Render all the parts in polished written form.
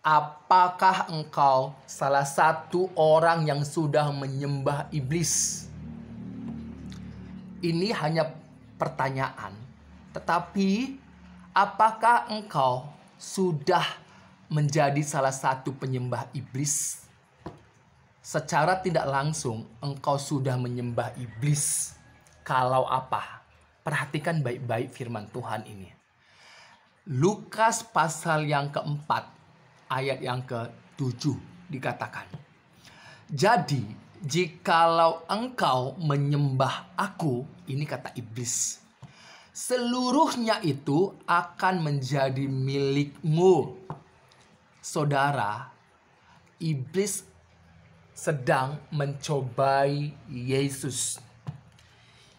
Apakah engkau salah satu orang yang sudah menyembah iblis? Ini hanya pertanyaan. Tetapi apakah engkau sudah menjadi salah satu penyembah iblis? Secara tidak langsung engkau sudah menyembah iblis. Kalau apa? Perhatikan baik-baik firman Tuhan ini. Lukas pasal yang keempat, ayat yang ke-7 dikatakan, jadi jikalau engkau menyembah aku, ini kata iblis, seluruhnya itu akan menjadi milikmu. Saudara, iblis sedang mencobai Yesus.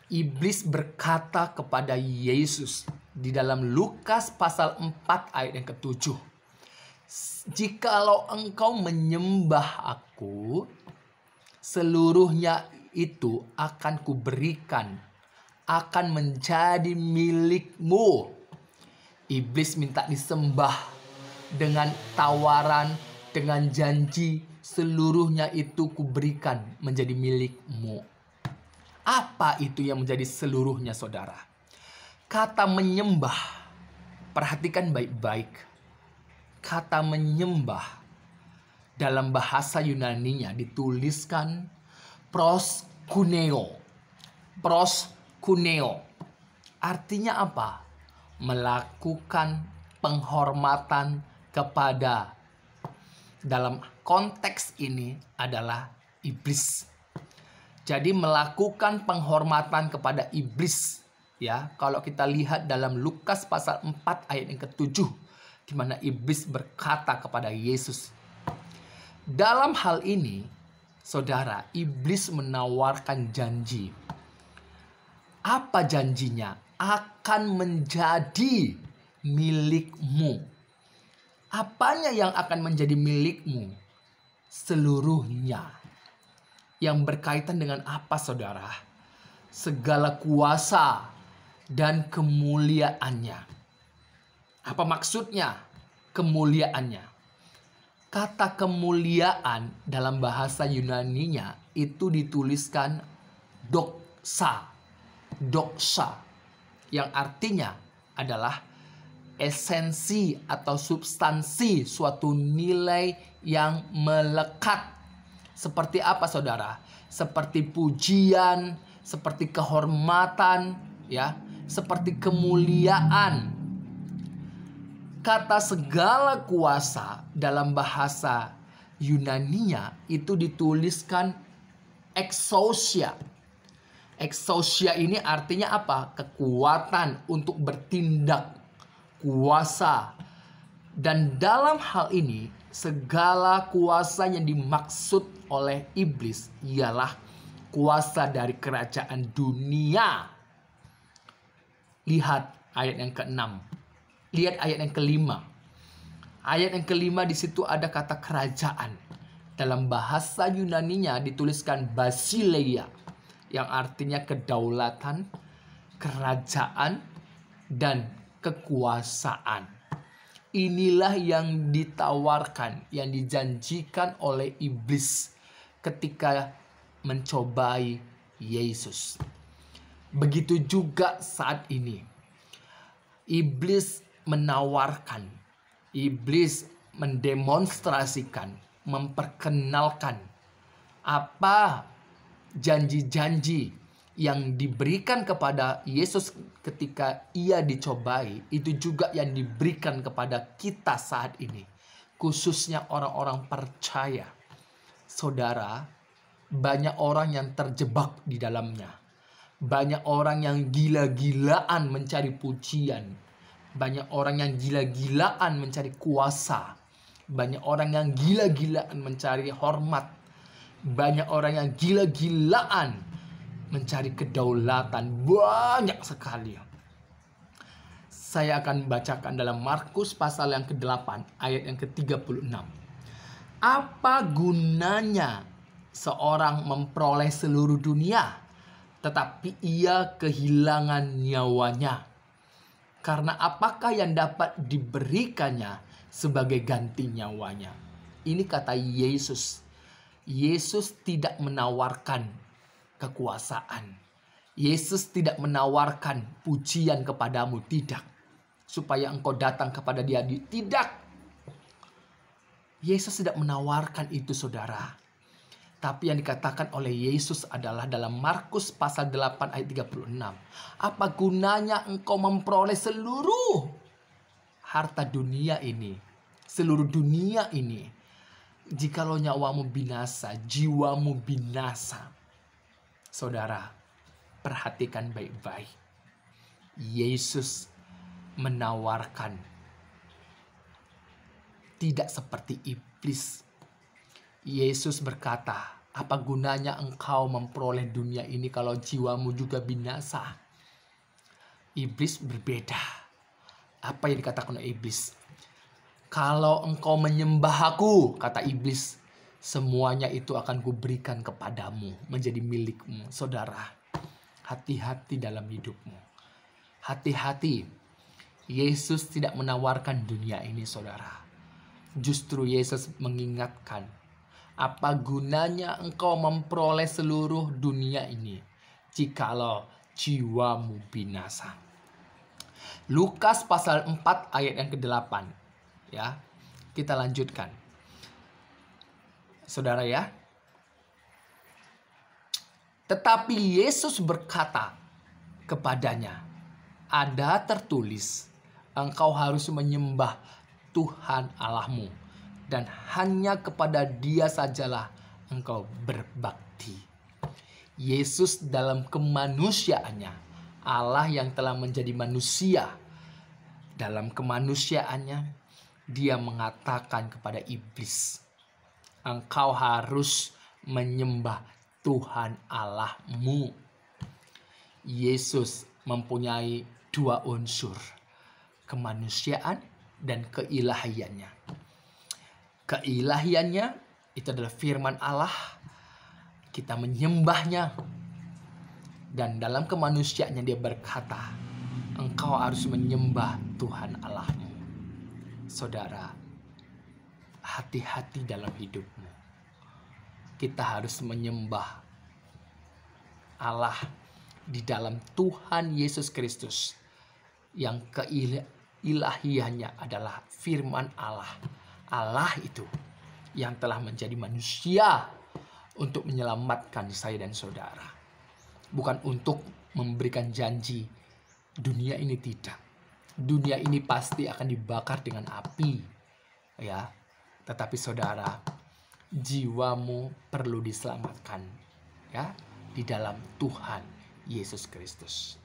Iblis berkata kepada Yesus di dalam Lukas pasal 4 ayat yang ke-7. Jikalau engkau menyembah aku, seluruhnya itu akan kuberikan, akan menjadi milikmu. Iblis minta disembah dengan tawaran, dengan janji, seluruhnya itu kuberikan menjadi milikmu. Apa itu yang menjadi seluruhnya, saudara? Kata menyembah, perhatikan baik-baik. Kata menyembah dalam bahasa Yunaninya dituliskan proskuneo. Proskuneo. Artinya apa? Melakukan penghormatan kepada, dalam konteks ini adalah iblis. Jadi melakukan penghormatan kepada iblis, ya. Kalau kita lihat dalam Lukas pasal 4 ayat yang ke-7, di mana iblis berkata kepada Yesus. Dalam hal ini, saudara, iblis menawarkan janji. Apa janjinya? Akan menjadi milikmu. Apanya yang akan menjadi milikmu? Seluruhnya. Yang berkaitan dengan apa, saudara? Segala kuasa dan kemuliaannya. Apa maksudnya kemuliaannya? Kata kemuliaan dalam bahasa Yunaninya itu dituliskan doxa. Doxa. Yang artinya adalah esensi atau substansi suatu nilai yang melekat. Seperti apa, saudara? Seperti pujian, seperti kehormatan, ya, seperti kemuliaan. Kata segala kuasa dalam bahasa Yunaninya itu dituliskan exousia. Exousia ini artinya apa? Kekuatan untuk bertindak, kuasa. Dan dalam hal ini segala kuasa yang dimaksud oleh iblis ialah kuasa dari kerajaan dunia. Lihat ayat yang ke-6. Lihat ayat yang ke-5. Ayat yang ke-5 di situ ada kata kerajaan. Dalam bahasa Yunaninya dituliskan basileia, yang artinya kedaulatan, kerajaan, dan kekuasaan. Inilah yang ditawarkan, yang dijanjikan oleh iblis ketika mencobai Yesus. Begitu juga saat ini. Iblis menawarkan, iblis mendemonstrasikan, memperkenalkan apa janji-janji yang diberikan kepada Yesus ketika ia dicobai, itu juga yang diberikan kepada kita saat ini. Khususnya orang-orang percaya. Saudara, banyak orang yang terjebak di dalamnya. Banyak orang yang gila-gilaan mencari pujian. Banyak orang yang gila-gilaan mencari kuasa. Banyak orang yang gila-gilaan mencari hormat. Banyak orang yang gila-gilaan mencari kedaulatan. Banyak sekali. Saya akan bacakan dalam Markus pasal yang ke-8 ayat yang ke-36. Apa gunanya seorang memperoleh seluruh dunia tetapi ia kehilangan nyawanya? Karena apakah yang dapat diberikannya sebagai ganti nyawanya. Ini kata Yesus. Yesus tidak menawarkan kekuasaan. Yesus tidak menawarkan pujian kepadamu, tidak. Supaya engkau datang kepada dia, tidak. Yesus tidak menawarkan itu, saudara. Tapi yang dikatakan oleh Yesus adalah dalam Markus pasal 8 ayat 36. Apa gunanya engkau memperoleh seluruh harta dunia ini, seluruh dunia ini, jikalau nyawamu binasa, jiwamu binasa. Saudara, perhatikan baik-baik. Yesus menawarkan tidak seperti iblis. Yesus berkata, apa gunanya engkau memperoleh dunia ini kalau jiwamu juga binasa? Iblis berbeda. Apa yang dikatakan oleh iblis? Kalau engkau menyembah aku, kata iblis, semuanya itu akan kuberikan kepadamu, menjadi milikmu. Saudara, hati-hati dalam hidupmu. Hati-hati. Yesus tidak menawarkan dunia ini, saudara. Justru Yesus mengingatkan, apa gunanya engkau memperoleh seluruh dunia ini jikalau jiwamu binasa. Lukas pasal 4 ayat yang ke-8. Ya, kita lanjutkan. Saudara ya. Tetapi Yesus berkata kepadanya, ada tertulis, engkau harus menyembah Tuhan Allahmu, dan hanya kepada Dia sajalah engkau berbakti. Yesus dalam kemanusiaannya, Allah yang telah menjadi manusia, dalam kemanusiaannya, Dia mengatakan kepada iblis, engkau harus menyembah Tuhan Allahmu. Yesus mempunyai dua unsur, kemanusiaan dan keilahiannya. Keilahiannya itu adalah firman Allah, kita menyembahnya. Dan dalam kemanusiaannya dia berkata, engkau harus menyembah Tuhan Allahmu. Saudara, hati-hati dalam hidupmu. Kita harus menyembah Allah di dalam Tuhan Yesus Kristus, yang keilahiannya adalah firman Allah. Allah itu yang telah menjadi manusia untuk menyelamatkan saya dan saudara. Bukan untuk memberikan janji dunia ini, tidak. Dunia ini pasti akan dibakar dengan api. Ya. Tetapi saudara, jiwamu perlu diselamatkan, ya, di dalam Tuhan Yesus Kristus.